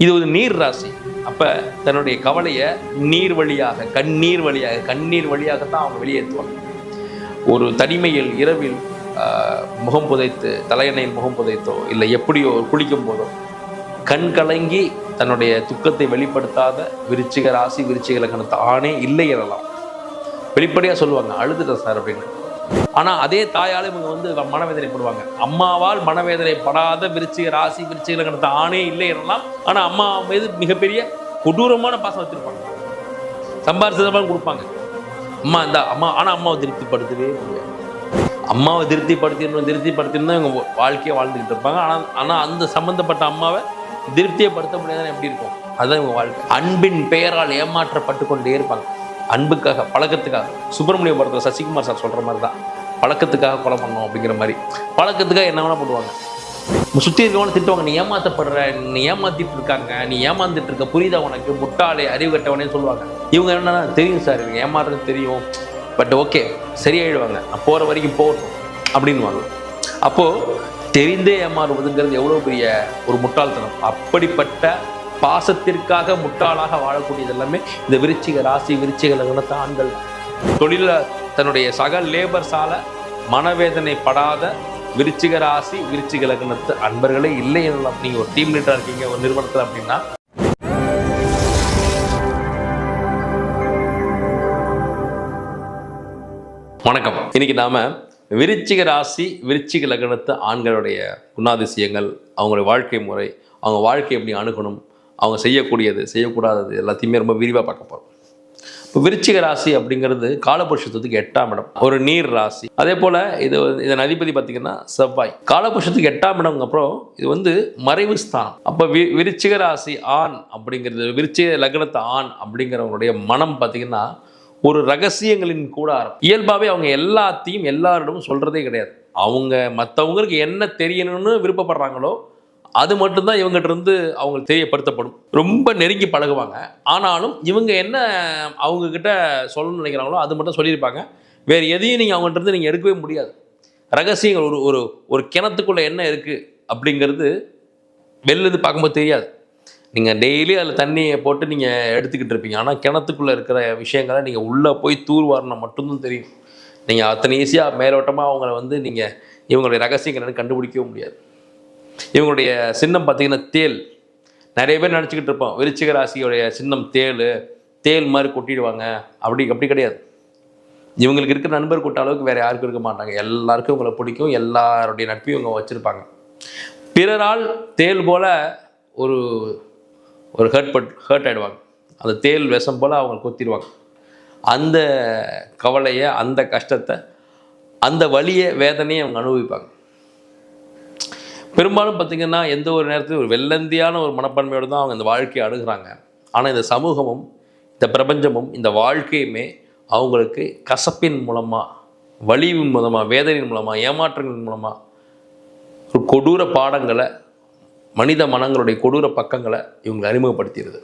இது ஒரு நீர் ராசி. அப்ப தன்னுடைய கவலையை நீர் வழியாக கண்ணீர் வழியாகத்தான் அவங்க வெளியேற்றுவாங்க. ஒரு தனிமையில் இரவில் முகம் புதைத்து, தலையணையில் முகம் புதைத்தோ இல்லை எப்படியோ குளிக்கும் போதோ கண் கலங்கி தன்னுடைய துக்கத்தை வெளிப்படுத்தாத விருச்சிக ராசி, விருச்சிக லக்னத்து ஆணே இல்லை எனலாம். வெளிப்படையாக சொல்லுவாங்க, அழுதுட்டேன் சார் அப்படின்னு. ஆனால் அதே தாயால் இவங்க வந்து மனவேதனைப்படுவாங்க. அம்மாவால் மனவேதனைப்படாத விருச்சிக ராசி, விருச்சிக லக்னத்து ஆணே இல்லை எனலாம். ஆனால் அம்மா மீது மிகப்பெரிய கொடூரமான பாசம் வச்சிருப்பாங்க. சம்பாரிச்சதெல்லாம் கொடுப்பாங்க. அம்மா இந்த அம்மா, ஆனால் அம்மாவை திருப்திப்படுத்தவே முடியாது. அம்மாவை திருப்திப்படுத்தினா இவங்க வாழ்க்கையை வாழ்ந்துக்கிட்டு இருப்பாங்க. ஆனால் அந்த சம்மந்தப்பட்ட அம்மாவை திருப்தியப்படுத்த முடியாதுன்னு எப்படி இருக்கும்? அதுதான் இவங்க வாழ்க்கை. அன்பின் பெயரால் ஏமாற்றப்பட்டு கொண்டே இருப்பாங்க. அன்புக்காக, பழக்கத்துக்காக. சுப்பிரமணிய படத்தில் சசிகுமார் சார் சொல்கிற மாதிரி தான், பழக்கத்துக்காக கொலை பண்ணோம் அப்படிங்கிற மாதிரி. பழக்கத்துக்காக என்ன வேணால் பண்ணுவாங்க. சுற்றி இருக்கவன திட்டுவாங்க, நீ ஏமாற்றப்படுற, நீ ஏமாத்திட்டு இருக்காங்க, நீ ஏமாந்துட்டு இருக்க, புரியுதா உனக்கு, முட்டாளே, அறிவு கட்டவனே சொல்லுவாங்க. இவங்க என்னன்னா, தெரியும் சார் இவங்க ஏமாறுறது தெரியும், பட் ஓகே சரியாயிடுவாங்க, நான் போகிற வரைக்கும் போகட்டும் அப்படின்வாங்க. அப்போது தெரிந்தே ஏமாறுவதுங்கிறது எவ்வளோ பெரிய ஒரு முட்டாள்தனம். அப்படிப்பட்ட பாசத்திற்காக முட்டாளாக வாழக்கூடியது எல்லாமே இந்த விருச்சிக ராசி, விருச்சிக லக்னத்து ஆண்கள் தான். தொழிலில் தன்னுடைய சக லேபர்ஸால மனவேதனைப்படாத விருச்சிக ராசி, விருச்சிக லக்னத்து அன்பர்களே இல்லை எனலாம். நீங்கள் ஒரு டீம் லீடராக இருக்கீங்க ஒரு நிறுவனத்தில் அப்படின்னா, வணக்கம். இன்னைக்கு நாம விருச்சிக ராசி, விருச்சிக லக்னத்து ஆண்களுடைய குணாதிசயங்கள், அவங்களுடைய வாழ்க்கை முறை, அவங்க வாழ்க்கை எப்படி அணுகணும், அவங்க செய்யக்கூடியது செய்யக்கூடாதது எல்லாத்தையுமே ரொம்ப விரிவாக பார்க்க போகிறோம். இப்போ விருச்சிக ராசி அப்படிங்கிறது காலபுருஷத்துக்கு 8ஆம் இடம், ஒரு நீர் ராசி. அதே போல் இதன் அதிபதி பார்த்திங்கன்னா செவ்வாய். காலபுருஷத்துக்கு 8ஆம் இடம் அப்புறம் இது வந்து மறைவு ஸ்தானம். அப்போ விருச்சிக ராசி ஆண் அப்படிங்கிறது, விருச்சிக லக்னத்து ஆண் அப்படிங்கிறவங்களுடைய மனம் பார்த்திங்கன்னா ஒரு ரகசியங்களின் கூடாரம். இயல்பாகவே அவங்க எல்லாத்தையும் எல்லாரிடமும் சொல்கிறதே கிடையாது. அவங்க மற்றவங்களுக்கு என்ன தெரியணும்னு விருப்பப்படுறாங்களோ அது மட்டும்தான் இவங்ககிட்ட இருந்து அவங்களுக்கு தெரியப்படுத்தப்படும். ரொம்ப நெருங்கி பழகுவாங்க. ஆனாலும் இவங்க என்ன அவங்கக்கிட்ட சொல்லணும்னு நினைக்கிறாங்களோ அது மட்டும் சொல்லியிருப்பாங்க. வேறு எதையும் நீங்கள் அவங்ககிட்ட இருந்து நீங்கள் எடுக்கவே முடியாது. ரகசியங்கள் ஒரு ஒரு கிணத்துக்குள்ளே என்ன இருக்குது அப்படிங்கிறது வெளிலேருந்து பார்க்கும்போது தெரியாது. நீங்கள் டெய்லி அதில் தண்ணியை போட்டு நீங்கள் எடுத்துக்கிட்டு இருப்பீங்க. ஆனால் கிணத்துக்குள்ளே இருக்கிற விஷயங்களை நீங்கள் உள்ளே போய் தூர்வாரினா மட்டும்தான் தெரியும். நீங்கள் அத்தனை ஈஸியாக மேலோட்டமாக அவங்கள வந்து நீங்கள் இவங்களுடைய ரகசியங்களை கண்டுபிடிக்கவும் முடியாது. இவங்களுடைய சின்னம் பார்த்திங்கன்னா தேல். நிறைய பேர் நினச்சிக்கிட்டு இருப்போம் விருச்சிக ராசியோடைய சின்னம் தேல் மாதிரி கொட்டிடுவாங்க. அப்படி கிடையாது. இவங்களுக்கு இருக்கிற நண்பர் கூட்ட அளவுக்கு வேறு யாருக்கும் இருக்க மாட்டாங்க. எல்லாருக்கும் இவங்களை பிடிக்கும். எல்லாருடைய நட்பையும் இவங்க வச்சுருப்பாங்க. பிறரால் தேல் போல் ஒரு ஹர்ட் ஆகிடுவாங்க. அந்த தேல் விஷம் போல் அவங்க கொத்திடுவாங்க. அந்த கவலையை, அந்த கஷ்டத்தை, அந்த வலியை, வேதனையை அவங்க அனுபவிப்பாங்க. பெரும்பாலும் பார்த்திங்கன்னா எந்த ஒரு நேரத்தில் ஒரு வெள்ளந்தியான ஒரு மனப்பான்மையோடு தான் அவங்க இந்த வாழ்க்கையை அணுகிறாங்க. ஆனால் இந்த சமூகமும், இந்த பிரபஞ்சமும், இந்த வாழ்க்கையுமே அவங்களுக்கு கசப்பின் மூலமாக, வலிவின் மூலமாக, வேதனையின் மூலமாக, ஏமாற்றங்களின் மூலமாக ஒரு கொடூர பாடங்களை, மனித மனங்களுடைய கொடூர பக்கங்களை இவங்களை அறிமுகப்படுத்திடுது.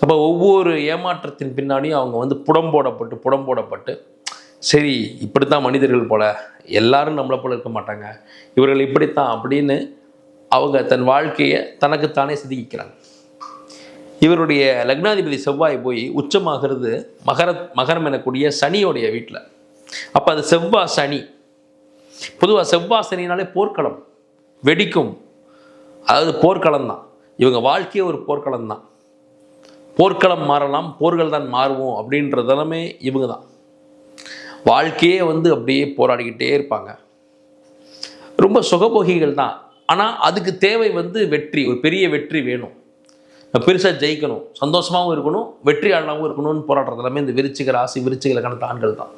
அப்போ ஒவ்வொரு ஏமாற்றத்தின் பின்னாடியும் அவங்க வந்து புடம்போடப்பட்டு சரி இப்படித்தான் மனிதர்கள் போல், எல்லாரும் நம்மளை போல இருக்க மாட்டாங்க, இவர்கள் இப்படித்தான் அப்படின்னு அவங்க தன் வாழ்க்கையை தனக்குத்தானே செதுக்கிக்கிறாங்க. இவருடைய லக்னாதிபதி செவ்வாய் போய் உச்சமாகிறது மகரம் எனக்கூடிய சனியோடைய வீட்டில். அப்போ அது செவ்வாய் சனி. பொதுவாக செவ்வாய் சனினாலே போர்க்களம், வெடிக்கும். அதாவது போர்க்களம் தான். இவங்க வாழ்க்கையே ஒரு போர்க்களம் தான். போர்க்களம் மாறலாம், போர்கள் தான் மாறுவோம் அப்படின்றதெல்லாமே இவங்க தான். வாழ்க்கையே வந்து அப்படியே போராடிக்கிட்டே இருப்பாங்க. ரொம்ப சுகபோகிகள் தான். ஆனால் அதுக்கு தேவை வந்து வெற்றி, ஒரு பெரிய வெற்றி வேணும், பெருசாக ஜெயிக்கணும், சந்தோஷமாகவும் இருக்கணும், வெற்றியாளனாகவும் இருக்கணும்னு போராடுறது எல்லாமே இந்த விருச்சிக ராசி, விருச்சிக லக்னத்து ஆண்கள் தான்.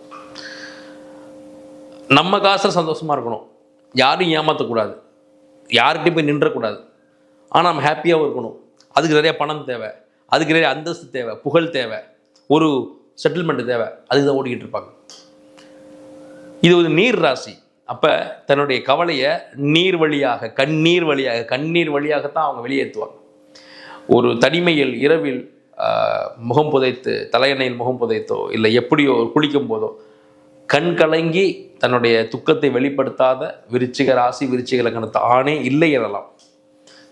நம்ம காசில் சந்தோஷமாக இருக்கணும், யாரையும் ஏமாற்றக்கூடாது, யார்கிட்டையும் போய் நின்றக்கூடாது, ஆனால் நம்ம ஹாப்பியாகவும் இருக்கணும். அதுக்கு நிறைய பணம் தேவை, அதுக்கு நிறைய அந்தஸ்து தேவை, புகழ் தேவை, ஒரு செட்டில்மெண்ட் தேவை. அதுக்கு தான் ஓடிக்கிட்டு இருப்பாங்க. இது ஒரு நீர் ராசி. அப்போ தன்னுடைய கவலையை நீர் வழியாக கண்ணீர் வழியாகத்தான் அவங்க வெளியேற்றுவாங்க. ஒரு தனிமையில் இரவில் முகம் புதைத்து, தலையணையில் முகம் புதைத்தோ இல்லை எப்படியோ குளிக்கும் போதோ கண் கலங்கி தன்னுடைய துக்கத்தை வெளிப்படுத்தாத விருச்சிக ராசி, விருச்சிக லக்னத்து ஆணே இல்லை எனலாம்.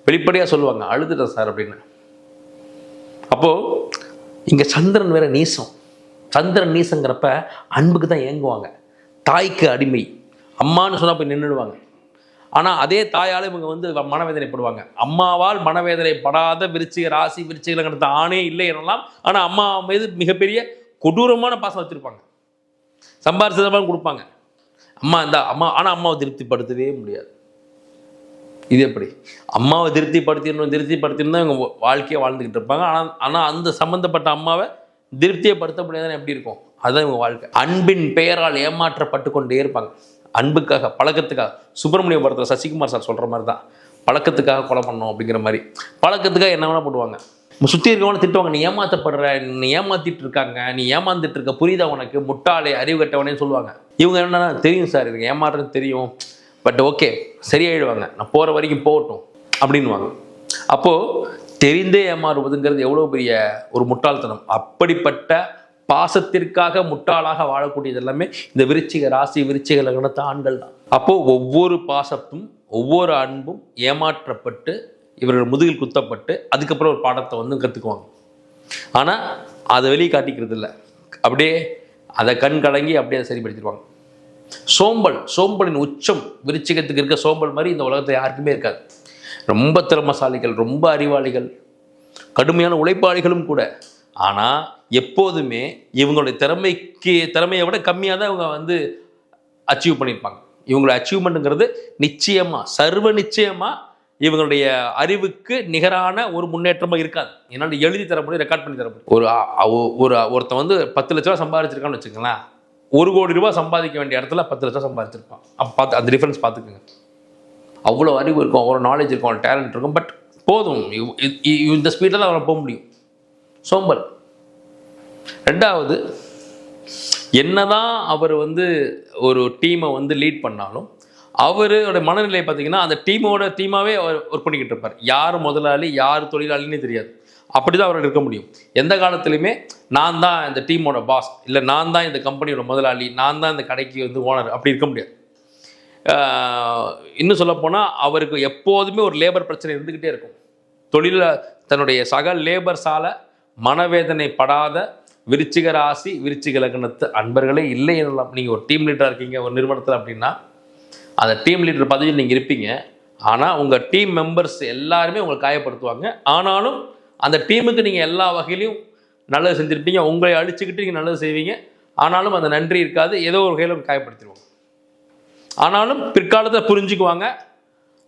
வெளிப்படையாக சொல்லுவாங்க, அழுதுட்டேன் சார் அப்படின்னு. அப்போது இங்கே சந்திரன் வேற நீசம். சந்திரன் நீசங்கிறப்ப அன்புக்கு தான் ஏங்குவாங்க. தாய்க்கு அடிமை, அம்மான்னு சொன்னால் போய் நின்றுடுவாங்க. ஆனால் அதே தாயால் இவங்க வந்து மனவேதனைப்படுவாங்க. அம்மாவால் மனவேதனைப்படாத விருச்சிக ராசி விருச்சிக லக்னத்து ஆணே இல்லை எனலாம். ஆனால் அம்மா மீது மிகப்பெரிய கொடூரமான பாசம் வச்சுருப்பாங்க. சம்பாரிச்சதமாக கொடுப்பாங்க. அம்மா ஆனால் அம்மாவை திருப்திப்படுத்தவே முடியாது. இது எப்படி? அம்மாவை திருப்திப்படுத்தின்னு தான் இவங்க வாழ்க்கையை வாழ்ந்துக்கிட்டு இருப்பாங்க. ஆனால் அந்த சம்மந்தப்பட்ட அம்மாவை திருப்தியப்படுத்த முடியாதுன்னு எப்படி இருக்கும்? அதுதான் இவங்க வாழ்க்கை. அன்பின் பெயரால் ஏமாற்றப்பட்டு கொண்டே இருப்பாங்க. அன்புக்காக, பழக்கத்துக்காக. சுப்பிரமணிய படத்தில் சசிகுமார் சார் சொல்கிற மாதிரி தான், பழக்கத்துக்காக கொலை பண்ணோம் அப்படிங்கிற மாதிரி. பழக்கத்துக்காக என்ன வேணால் போடுவாங்க. சுற்றி இருக்கவங்க திட்டுவாங்க, நீ ஏமாற்றப்படுற, நீ ஏமாத்திட்டு இருக்காங்க, நீ ஏமாந்துட்டு இருக்க, புரியுதா உனக்கு, முட்டாளே, அறிவு கட்டவனே சொல்லுவாங்க. இவங்க என்னன்னா, தெரியும் சார் எனக்கு ஏமாறுறது தெரியும், பட் ஓகே சரியாயிடுவாங்க, நான் போகிற வரைக்கும் போகட்டும் அப்படின்வாங்க. அப்போது தெரிந்தே ஏமாறுவதுங்கிறது எவ்வளோ பெரிய ஒரு முட்டாள்தனம். அப்படிப்பட்ட பாசத்திற்காக முட்டாளாக வாழக்கூடியது எல்லாமே இந்த விருச்சிக ராசி விருச்சிக லக்னத்து ஆண்கள் தான். அப்போது ஒவ்வொரு பாசத்தும் ஒவ்வொரு அன்பும் ஏமாற்றப்பட்டு இவர்கள் முதுகில் குத்தப்பட்டு அதுக்கப்புறம் ஒரு பாடத்தை வந்து கற்றுக்குவாங்க. ஆனால் அதை வெளியே காட்டிக்கிறது இல்லை. அப்படியே அதை கண் கலங்கி அப்படியே அதை சரிப்படுத்திடுவாங்க. சோம்பலின் உச்சம் விருச்சிகத்துக்கு இருக்க சோம்பல் மாதிரி இந்த உலகத்தில் யாருக்குமே இருக்காது. ரொம்ப திறமசாலிகள், ரொம்ப அறிவாளிகள், கடுமையான உழைப்பாளிகளும் கூட. ஆனால் எப்போதுமே இவங்களுடைய திறமையை விட கம்மியாக தான் இவங்க வந்து அச்சீவ் பண்ணியிருப்பாங்க. இவங்களுடைய அச்சீவ்மெண்ட்டுங்கிறது நிச்சயமாக, சர்வ நிச்சயமாக இவங்களுடைய அறிவுக்கு நிகரான ஒரு முன்னேற்றமாக இருக்காது. என்னால் எழுதி தர முடியும், ரெக்கார்ட் பண்ணி தர முடியும். ஒருத்தன் வந்து 10 லட்ச ரூபா சம்பாதிச்சிருக்கான்னு வச்சுக்கோங்களேன், 1 கோடி ரூபாய் சம்பாதிக்க வேண்டிய இடத்துல 10 லட்சம் சம்பாதிச்சிருப்பான். அப்போ அந்த டிஃப்ரென்ஸ் பார்த்துக்குங்க. அவ்வளோ அறிவு இருக்கும், அவ்வளோ நாலேஜ் இருக்கும், அவ்வளோ டேலண்ட் இருக்கும். பட் போதும், இந்த ஸ்பீடில் தான் அவனை போக முடியும். சோம்பல். ரெண்டாவது, என்னதான் அவர் வந்து ஒரு டீமை வந்து லீட் பண்ணாலும் அவரோட மனநிலை பார்த்தீங்கன்னா அந்த டீமாவே அவர் ஒர்க் பண்ணிக்கிட்டு இருப்பார். யார் முதலாளி யார் தொழிலாளின்னு தெரியாது. அப்படி தான் அவர்கள் இருக்க முடியும். எந்த காலத்துலையுமே நான் தான் இந்த டீமோட பாஸ், இல்லை நான் தான் இந்த கம்பெனியோட முதலாளி, நான் தான் இந்த கடைக்கு வந்து ஓனர், அப்படி இருக்க முடியாது. இன்னும் சொல்லப்போனால் அவருக்கு எப்போதுமே ஒரு லேபர் பிரச்சனை இருந்துக்கிட்டே இருக்கும். தொழிலில் தன்னுடைய சக லேபர்ஸால் மனவேதனைப்படாத விருச்சிக ராசி விருச்சிக லக்னத்து அன்பர்களே இல்லை எனலாம். நீங்கள் ஒரு டீம் லீடராக இருக்கீங்க ஒரு நிறுவனத்தில் அப்படின்னா, அந்த டீம் லீடர் பதவியில் நீங்கள் இருப்பீங்க. ஆனால் உங்கள் டீம் மெம்பர்ஸ் எல்லாருமே உங்களை காயப்படுத்துவாங்க. ஆனாலும் அந்த டீமுக்கு நீங்கள் எல்லா வகையிலையும் நல்லது செஞ்சுருப்பீங்க. உங்களை அழிச்சுக்கிட்டு நீங்கள் நல்லது செய்வீங்க. ஆனாலும் அந்த நன்றி இருக்காது, ஏதோ ஒரு வகையில் காயப்படுத்திடுவாங்க. ஆனாலும் பிற்காலத்தை புரிஞ்சுக்குவாங்க.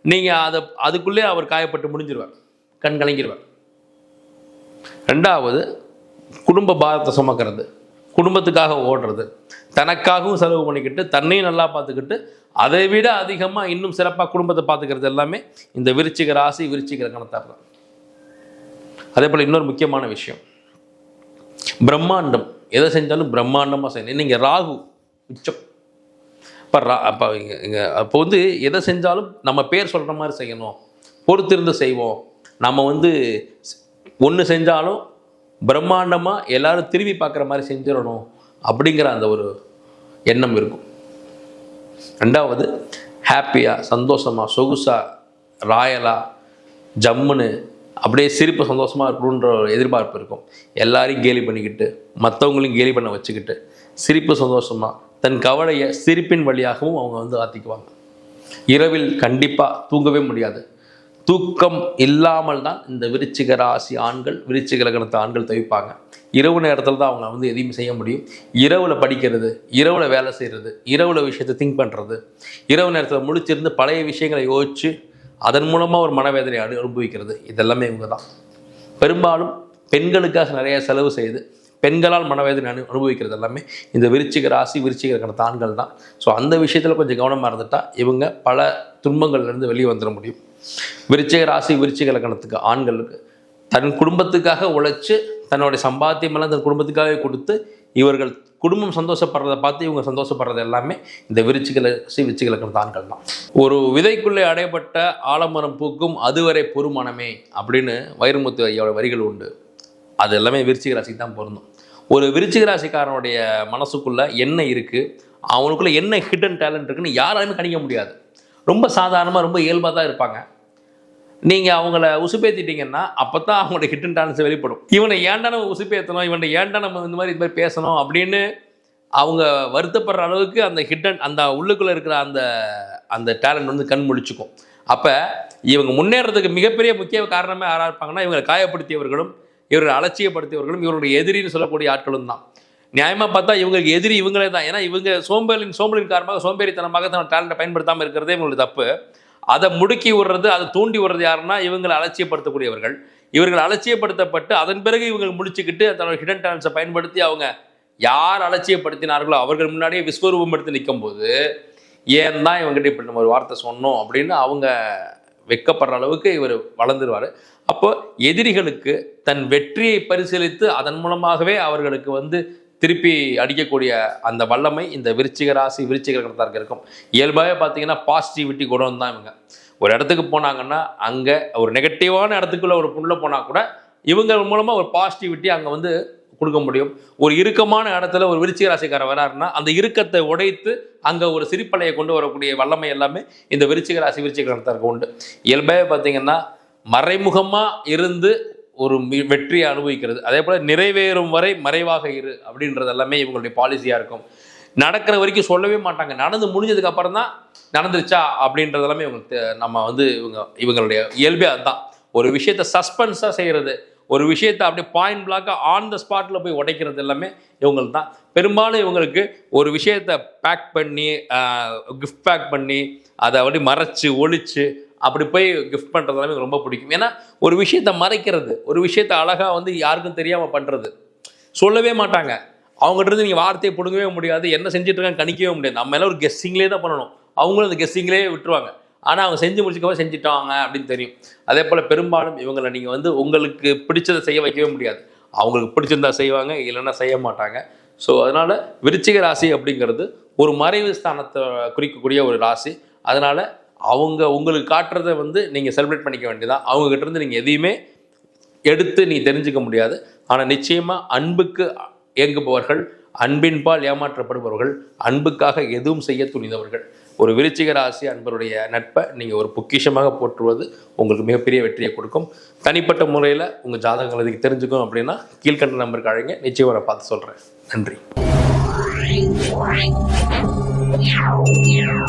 நீங்கள் அதுக்குள்ளே அவர் காயப்பட்டு முடிஞ்சிருவார், கண் கலங்கிடுவார். ரெண்டாவது, குடும்ப பாரத்தை சுமக்கிறது, குடும்பத்துக்காக ஓடுறது, தனக்காகவும் செலவு பண்ணிக்கிட்டு தன்னையும் நல்லா பார்த்துக்கிட்டு அதை விட அதிகமாக இன்னும் சிறப்பாக குடும்பத்தை பார்த்துக்கிறது எல்லாமே இந்த விருச்சிக ராசி விருச்சிக லக்னத்தார் தான். அதே போல் இன்னொரு முக்கியமான விஷயம், பிரம்மாண்டம். எதை செஞ்சாலும் பிரம்மாண்டமாக செய்யணும். நீங்கள் ராகு உச்சம். அப்போ வந்து எதை செஞ்சாலும் நம்ம பேர் சொல்கிற மாதிரி செய்யணும், பொறுத்திருந்து செய்வோம். நம்ம வந்து ஒன்று செஞ்சாலும் பிரம்மாண்டமாக எல்லாரும் திரும்பி பார்க்குற மாதிரி செஞ்சிடணும் அப்படிங்கிற அந்த ஒரு எண்ணம் இருக்கும். ரெண்டாவது, ஹாப்பியாக சந்தோஷமாக சொகுசாக ராயலாக ஜம்முன்னு அப்படியே சிரிப்பு சந்தோஷமாக இருக்கணுன்ற ஒரு எதிர்பார்ப்பு இருக்கும். எல்லாரையும் கேலி பண்ணிக்கிட்டு மற்றவங்களையும் கேலி பண்ண வச்சுக்கிட்டு சிரிப்பு சந்தோஷமாக தன் கவலையை சிரிப்பின் வழியாகவும் அவங்க வந்து ஆற்றிக்குவாங்க. இரவில் கண்டிப்பாக தூங்கவே முடியாது. தூக்கம் இல்லாமல் தான் இந்த விருச்சிக ராசி ஆண்கள் விருச்சிக லக்னத்து ஆண்கள் தவிப்பாங்க. இரவு நேரத்தில் தான் அவங்க வந்து எதையும் செய்ய முடியும். இரவில் படிக்கிறது, இரவில் வேலை செய்கிறது, இரவில் விஷயத்தை திங்க் பண்ணுறது, இரவு நேரத்தில் முழிச்சிருந்து பழைய விஷயங்களை யோசித்து அதன் மூலமாக ஒரு மனவேதனை அனுபவிக்கிறது, இதெல்லாமே இவங்க தான். பெரும்பாலும் பெண்களுக்காக நிறைய செலவு செய்து பெண்களால் மனவேதனை அனுபவிக்கிறது எல்லாமே இந்த விருச்சிக ராசி விருச்சிக லக்னத்து ஆண்கள் தான். ஸோ அந்த விஷயத்தில் கொஞ்சம் கவனமாக இருந்துட்டால் இவங்க பல துன்பங்கள்லேருந்து வெளியே வந்துட முடியும். விருச்சிக ராசி விருச்சிக லக்னத்துக்கு ஆண்களுக்கு தன் குடும்பத்துக்காக உழைச்சி தன்னுடைய சம்பாத்தியமெல்லாம் தன் குடும்பத்துக்காகவே கொடுத்து இவர்கள் குடும்பம் சந்தோஷப்படுறதை பார்த்து இவங்க சந்தோஷப்படுறது எல்லாமே இந்த விருச்சிக ராசி விருச்சிக லக்னத்து ஆண்கள் தான். ஒரு விதைக்குள்ளே அடையப்பட்ட ஆலமரம் பூக்கும் அதுவரை பொறுமனமே அப்படின்னு வைரமுத்து ஐயாவோட வரிகள் உண்டு. அது எல்லாமே விருச்சிக ராசிக்கு தான் பொருந்தும். ஒரு விருச்சிக ராசிக்காரனுடைய மனசுக்குள்ளே என்ன இருக்குது, அவனுக்குள்ளே என்ன ஹிடன் டேலண்ட் இருக்குன்னு யாராலுமே கணிக்க முடியாது. ரொம்ப சாதாரணமாக ரொம்ப இயல்பாக தான் இருப்பாங்க. நீங்கள் அவங்கள உசுப்பேற்றிட்டீங்கன்னா அப்போ தான் அவங்களோட ஹிடன் டேலண்ட்ஸ் வெளிப்படும். இவனை ஏன்டா நம்ம உசுப்பேற்றணும், இவனை ஏன்டா நம்ம இந்த மாதிரி பேசணும் அப்படின்னு அவங்க வருத்தப்படுற அளவுக்கு அந்த ஹிடன் அந்த உள்ளுக்குள்ளே இருக்கிற அந்த அந்த டேலண்ட் வந்து கண் முழிச்சுக்கும். அப்போ இவங்க முன்னேறதுக்கு மிகப்பெரிய முக்கிய காரணமே யாராக இருப்பாங்கன்னா, இவங்களை காயப்படுத்தியவர்களும் இவர்களை அலட்சியப்படுத்தியவர்களும் இவருடைய எதிரின்னு சொல்லக்கூடிய ஆட்களும் தான். நியாயமாக பார்த்தா இவங்களுக்கு எதிரி இவங்களே தான். ஏன்னா இவங்க சோம்பலின் காரணமாக சோம்பேறித்தனமாக தன் டேலண்ட்டை பயன்படுத்தாமல் இருக்கிறதே இவங்களுக்கு தப்பு. அதை முடுக்கி விடுறது, அதை தூண்டி விடுறது யாருன்னா இவங்களை அலட்சியப்படுத்தக்கூடியவர்கள். இவர்கள் அலட்சியப்படுத்தப்பட்டு அதன் பிறகு இவங்க முடிச்சுக்கிட்டு தன்னோட ஹிடன் டேலண்ட்ஸை பயன்படுத்தி அவங்க யார் அலட்சியப்படுத்தினார்களோ அவர்கள் முன்னாடியே விஸ்வரூபம் எடுத்து நிற்கும் போது ஏன் தான் இவங்ககிட்ட இப்படி நம்ம ஒரு வார்த்தை சொன்னோம் அப்படின்னு அவங்க வெட்கப்படுற அளவுக்கு இவர் வளர்ந்துருவார். அப்போ எதிரிகளுக்கு தன் வெற்றியை பரிசீலித்து அதன் மூலமாகவே அவர்களுக்கு வந்து திருப்பி அடிக்கக்கூடிய அந்த வல்லமை இந்த விருச்சிக ராசி விருச்சிக லக்னத்தாருக்கு இருக்கும். இயல்பாகவே பார்த்தீங்கன்னா பாசிட்டிவிட்டி குணம் தான் இவங்க. ஒரு இடத்துக்கு போனாங்கன்னா அங்கே ஒரு நெகட்டிவான இடத்துக்குள்ள ஒரு புள்ள போனால் கூட இவங்க மூலமாக ஒரு பாசிட்டிவிட்டி அங்கே வந்து கொடுக்க முடியும். ஒரு இறுக்கமான இடத்துல ஒரு விருச்சிக ராசிக்காரர் வராருன்னா அந்த இறுக்கத்தை உடைத்து அங்கே ஒரு சிரிப்பலையை கொண்டு வரக்கூடிய வல்லமை எல்லாமே இந்த விருச்சிக ராசி விருச்சிக லக்னத்தாருக்கு உண்டு. இயல்பாகவே பார்த்தீங்கன்னா மறைமுகமாக இருந்து ஒரு வெற்றியை அனுபவிக்கிறது, அதே போல் நிறைவேறும் வரை மறைவாக இரு அப்படின்றது எல்லாமே இவங்களுடைய பாலிசியாக இருக்கும். நடக்கிற வரைக்கும் சொல்லவே மாட்டாங்க, நடந்து முடிஞ்சதுக்கு அப்புறம் தான் நடந்துருச்சா அப்படின்றது எல்லாமே இவங்களுக்கு நம்ம வந்து இவங்களுடைய இயல்பே அதுதான். ஒரு விஷயத்தை சஸ்பென்ஸாக செய்கிறது, ஒரு விஷயத்தை அப்படியே பாயிண்ட் பிளாக்காக ஆன் த ஸ்பாட்டில் போய் உடைக்கிறது எல்லாமே இவங்களுக்கு தான். பெரும்பாலும் இவங்களுக்கு ஒரு விஷயத்தை பேக் பண்ணி கிஃப்ட் பேக் பண்ணி அதை அப்படி மறைச்சு ஒழிச்சு அப்படி போய் கிஃப்ட் பண்ணுறது எல்லாமே ரொம்ப பிடிக்கும். ஏன்னா ஒரு விஷயத்தை மறைக்கிறது, ஒரு விஷயத்தை அழகாக வந்து யாருக்கும் தெரியாமல் பண்ணுறது, சொல்லவே மாட்டாங்க. அவங்ககிட்ட நீங்கள் வார்த்தையை பிடுங்கவே முடியாது, என்ன செஞ்சுட்டு இருக்காங்க கணிக்கவே முடியாது. நம்ம எல்லாம் ஒரு கெஸ்ஸிங்லேயே தான் பண்ணணும், அவங்களும் அந்த கெஸ்ஸிங்லேயே விட்டுருவாங்க. ஆனால் அவங்க செஞ்சு முடிச்சுக்கவே செஞ்சுட்டாங்க அப்படின்னு தெரியும். அதே போல் பெரும்பாலும் இவங்களை நீங்கள் வந்து உங்களுக்கு பிடிச்சதை செய்ய வைக்கவே முடியாது. அவங்களுக்கு பிடிச்சிருந்தா செய்வாங்க, இல்லைன்னா செய்ய மாட்டாங்க. ஸோ அதனால் விருச்சிக ராசி அப்படிங்கிறது ஒரு மறைவு ஸ்தானத்தை குறிக்கக்கூடிய ஒரு ராசி. அதனால் அவங்க உங்களுக்கு காட்டுறதை வந்து நீங்கள் செலிப்ரேட் பண்ணிக்க வேண்டியதான். அவங்ககிட்ட இருந்து நீங்கள் எதையுமே எடுத்து நீ தெரிஞ்சுக்க முடியாது. ஆனால் நிச்சயமாக அன்புக்கு இயங்குபவர்கள், அன்பின்பால் ஏமாற்றப்படுபவர்கள், அன்புக்காக எதுவும் செய்ய துணிந்தவர்கள். ஒரு விருச்சிக ராசி அன்பருடைய நட்பை நீங்கள் ஒரு பொக்கிஷமாக போற்றுவது உங்களுக்கு மிகப்பெரிய வெற்றியை கொடுக்கும். தனிப்பட்ட முறையில் உங்கள் ஜாதகங்கள் இதுக்கு தெரிஞ்சுக்கும் அப்படின்னா கீழ்கண்ட நம்பருக்கு அழைங்க, நிச்சயமாக நான் பார்த்து சொல்கிறேன். நன்றி.